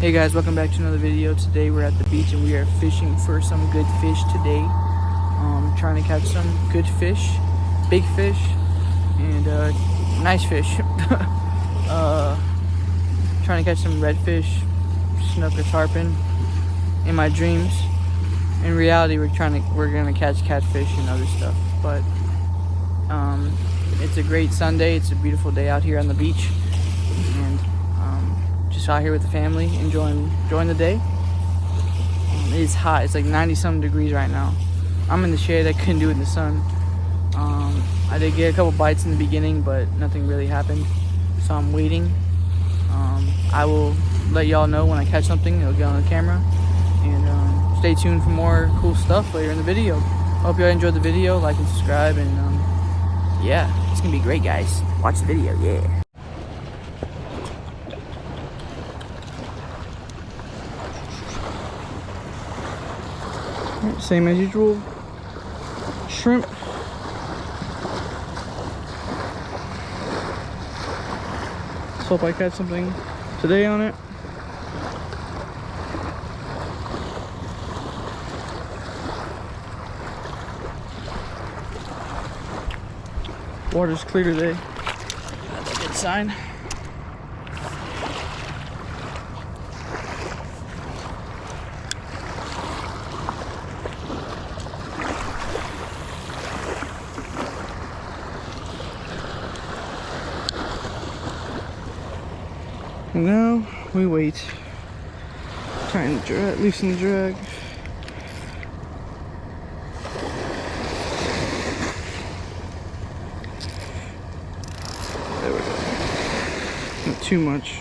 Hey guys, welcome back to another video. Today we're at the beach and we are fishing for some good fish today. Trying to catch some good fish, big fish, and nice fish. Trying to catch some redfish, snook or tarpon. In my dreams, in reality, we're gonna catch catfish and other stuff. But it's a great Sunday. It's a beautiful day out here on the beach, and just out here with the family, enjoying the day. It's hot. It's like 90-something degrees right now. I'm in the shade. I couldn't do it in the sun. I did get a couple bites in the beginning, but nothing really happened. So I'm waiting. I will let y'all know when I catch something. It'll get on the camera. And stay tuned for more cool stuff later in the video. Hope y'all enjoyed the video. Like and subscribe. And yeah, it's going to be great, guys. Watch the video. Yeah. Same as usual. Shrimp. Let's hope I catch something today on it. Water's clear today. That's a good sign. And now we wait. Trying to loosen the drag. There we go. Not too much.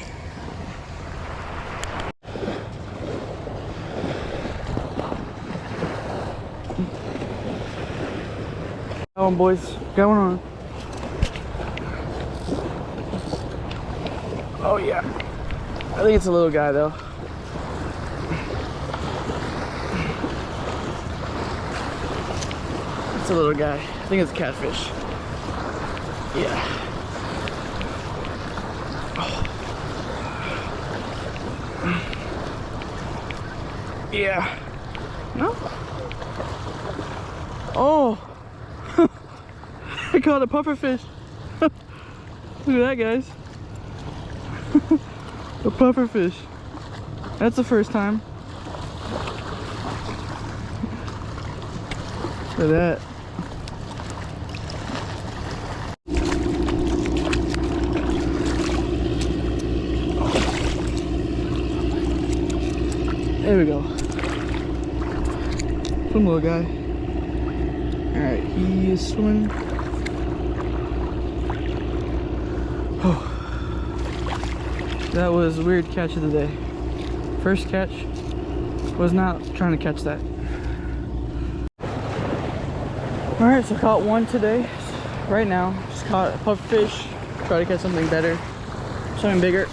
Got one, boys. Got one on. Oh yeah. I think it's a little guy though. It's a little guy. I think it's a catfish. Yeah. Oh. Yeah. No? Oh! I caught a pufferfish. Look at that, guys. A pufferfish. That's the first time. Look at that. There we go. Some little guy. Alright, he is swimming. Oh. That was a weird catch of the day. First catch, was not trying to catch that. Alright, so caught one today. Right now, just caught a pufferfish. Try to catch something better, something bigger.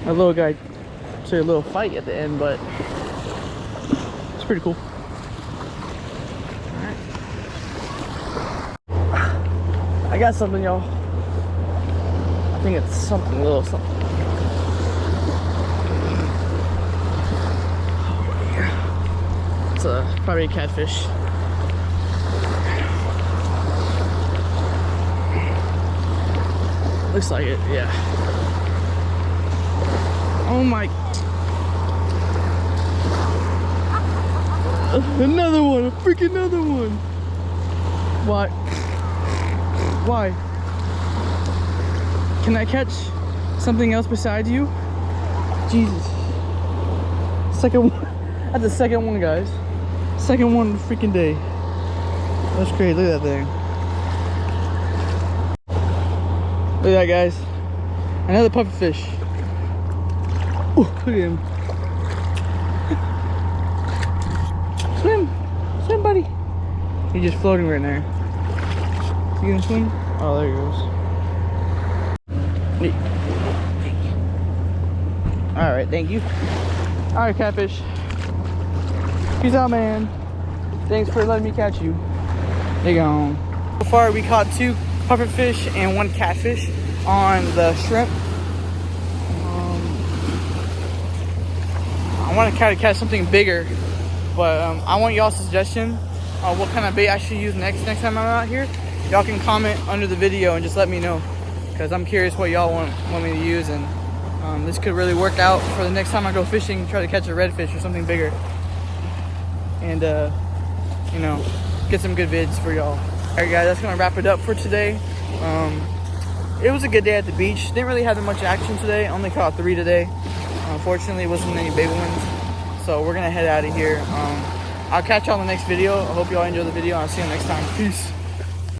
A little guy, so a little fight at the end, but it's pretty cool. I got something, y'all. I think it's something, little something. Oh, yeah. It's probably a catfish. Looks like it, yeah. Oh my. Another one, a freaking another one. What? Why? Can I catch something else besides you? Jesus. Second one. That's the second one, guys. Second one freaking day. That's crazy. Look at that thing. Look at that, guys. Another pufferfish. Ooh, look at him. Swim. Swim, buddy. He's just floating right there. You gonna swim? Oh, there he goes. Neat. Alright, thank you. Alright, catfish. Peace out, man. Thanks for letting me catch you. They gone. So far we caught 2 pufferfish and 1 catfish on the shrimp. I want to try to catch something bigger, but I want y'all's suggestion on what kind of bait I should use next time I'm out here. Y'all can comment under the video and just let me know, because I'm curious what y'all want me to use, and this could really work out for the next time I go fishing, try to catch a redfish or something bigger, and you know, get some good vids for y'all. Alright guys, that's gonna wrap it up for today. It was a good day at the beach. Didn't really have that much action today. Only caught 3 today. Unfortunately, it wasn't any big ones, so we're gonna head out of here. I'll catch y'all in the next video. I hope y'all enjoy the video, and I'll see you next time. Peace.